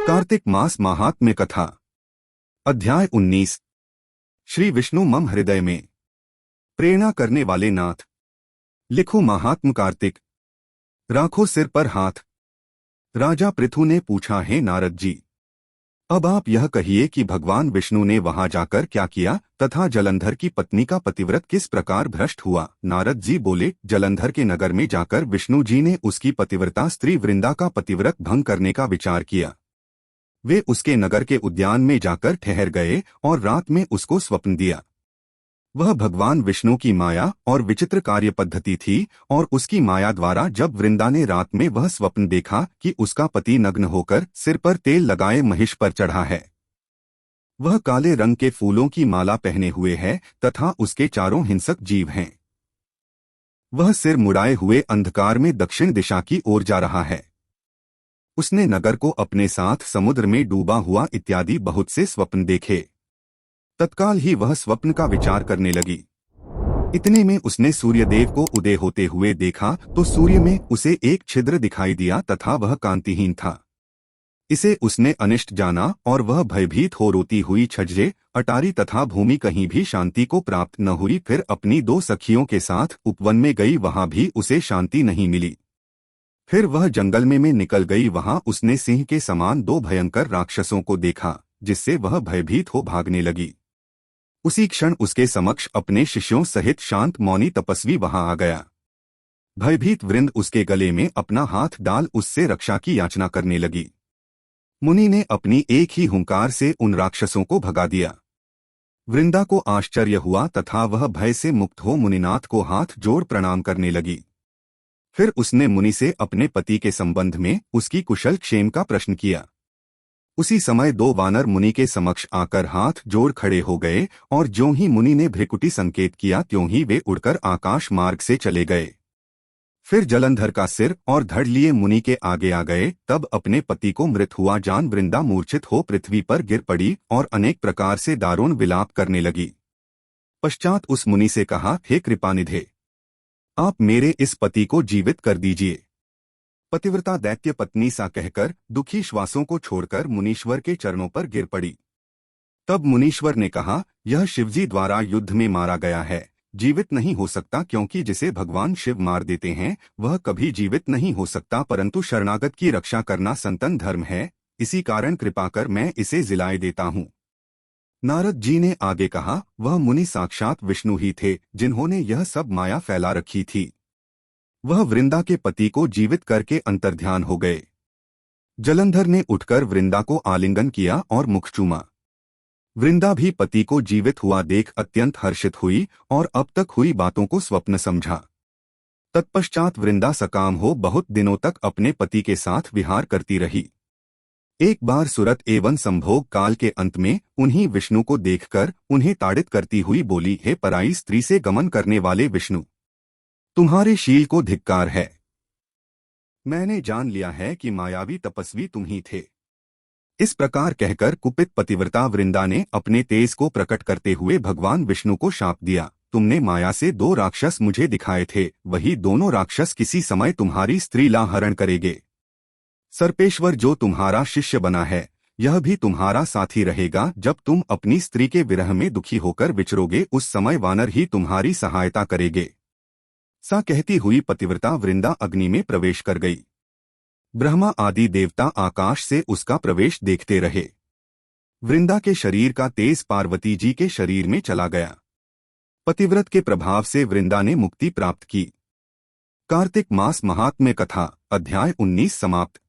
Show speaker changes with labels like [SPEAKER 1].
[SPEAKER 1] कार्तिक मास महात्म्य कथा। अध्याय 19। श्री विष्णु मम हृदय में। प्रेरणा करने वाले नाथ। लिखो महात्म कार्तिक, राखो सिर पर हाथ। राजा पृथु ने पूछा, है नारद जी, अब आप यह कहिए कि भगवान विष्णु ने वहां जाकर क्या किया तथा जलंधर की पत्नी का पतिव्रत किस प्रकार भ्रष्ट हुआ। नारद जी बोले, जलंधर के नगर में जाकर विष्णु जी ने उसकी पतिव्रता स्त्री वृंदा का पतिव्रत भंग करने का विचार किया। वे उसके नगर के उद्यान में जाकर ठहर गए और रात में उसको स्वप्न दिया। वह भगवान विष्णु की माया और विचित्र कार्य पद्धति थी और उसकी माया द्वारा जब वृंदा ने रात में वह स्वप्न देखा कि उसका पति नग्न होकर सिर पर तेल लगाए महिष पर चढ़ा है, वह काले रंग के फूलों की माला पहने हुए है तथा उसके चारों हिंसक जीव हैं। वह सिर मुड़ाए हुए अंधकार में दक्षिण दिशा की ओर जा रहा है। उसने नगर को अपने साथ समुद्र में डूबा हुआ इत्यादि बहुत से स्वप्न देखे। तत्काल ही वह स्वप्न का विचार करने लगी। इतने में उसने सूर्यदेव को उदय होते हुए देखा तो सूर्य में उसे एक छिद्र दिखाई दिया तथा वह कांतिहीन था। इसे उसने अनिष्ट जाना और वह भयभीत हो रोती हुई छज्जे, अटारी तथा भूमि कहीं भी शांति को प्राप्त न हुई। फिर अपनी दो सखियों के साथ उपवन में गई, वहां भी उसे शांति नहीं मिली। फिर वह जंगल में निकल गई, वहां उसने सिंह के समान दो भयंकर राक्षसों को देखा जिससे वह भयभीत हो भागने लगी। उसी क्षण उसके समक्ष अपने शिष्यों सहित शांत मौनी तपस्वी वहां आ गया। भयभीत वृंद उसके गले में अपना हाथ डाल उससे रक्षा की याचना करने लगी। मुनि ने अपनी एक ही हुंकार से उन राक्षसों को भगा दिया। वृंदा को आश्चर्य हुआ तथा वह भय से मुक्त हो मुनिनाथ को हाथ जोड़ प्रणाम करने लगी। फिर उसने मुनि से अपने पति के संबंध में उसकी कुशल क्षेम का प्रश्न किया। उसी समय दो वानर मुनि के समक्ष आकर हाथ जोड़ खड़े हो गए और ज्यों ही मुनि ने भ्रिकुटी संकेत किया त्यों ही वे उड़कर आकाश मार्ग से चले गए। फिर जलंधर का सिर और धड़ लिए मुनि के आगे आ गए। तब अपने पति को मृत हुआ जान वृंदा मूर्छित हो पृथ्वी पर गिर पड़ी और अनेक प्रकार से दारुण विलाप करने लगी। पश्चात उस मुनि से कहा, हे कृपानिधे, आप मेरे इस पति को जीवित कर दीजिए। पतिव्रता दैत्य पत्नी सा कहकर दुखी श्वासों को छोड़कर मुनीश्वर के चरणों पर गिर पड़ी। तब मुनीश्वर ने कहा, यह शिवजी द्वारा युद्ध में मारा गया है, जीवित नहीं हो सकता, क्योंकि जिसे भगवान शिव मार देते हैं वह कभी जीवित नहीं हो सकता, परंतु शरणागत की रक्षा करना सनातन धर्म है, इसी कारण कृपा कर मैं इसे जिलाए देता हूँ। नारद जी ने आगे कहा, वह मुनि साक्षात विष्णु ही थे जिन्होंने यह सब माया फैला रखी थी। वह वृंदा के पति को जीवित करके अंतर्ध्यान हो गए। जलंधर ने उठकर वृंदा को आलिंगन किया और मुख चूमा। वृंदा भी पति को जीवित हुआ देख अत्यंत हर्षित हुई और अब तक हुई बातों को स्वप्न समझा। तत्पश्चात वृंदा सकाम हो बहुत दिनों तक अपने पति के साथ विहार करती रही। एक बार सुरत एवं संभोग काल के अंत में उन्हीं विष्णु को देखकर उन्हें ताड़ित करती हुई बोली, हे पराई स्त्री से गमन करने वाले विष्णु, तुम्हारे शील को धिक्कार है। मैंने जान लिया है कि मायावी तपस्वी तुम ही थे। इस प्रकार कहकर कुपित पतिव्रता वृंदा ने अपने तेज को प्रकट करते हुए भगवान विष्णु को शाप दिया, तुमने माया से दो राक्षस मुझे दिखाए थे, वही दोनों राक्षस किसी समय तुम्हारी स्त्री ला हरण करेंगे। सर्पेश्वर जो तुम्हारा शिष्य बना है यह भी तुम्हारा साथी रहेगा। जब तुम अपनी स्त्री के विरह में दुखी होकर विचरोगे उस समय वानर ही तुम्हारी सहायता करेंगे। सा कहती हुई पतिव्रता वृंदा अग्नि में प्रवेश कर गई। ब्रह्मा आदि देवता आकाश से उसका प्रवेश देखते रहे। वृंदा के शरीर का तेज पार्वती जी के शरीर में चला गया। पतिव्रत के प्रभाव से वृंदा ने मुक्ति प्राप्त की। कार्तिक मास महात्म्य कथा अध्याय 19 समाप्त।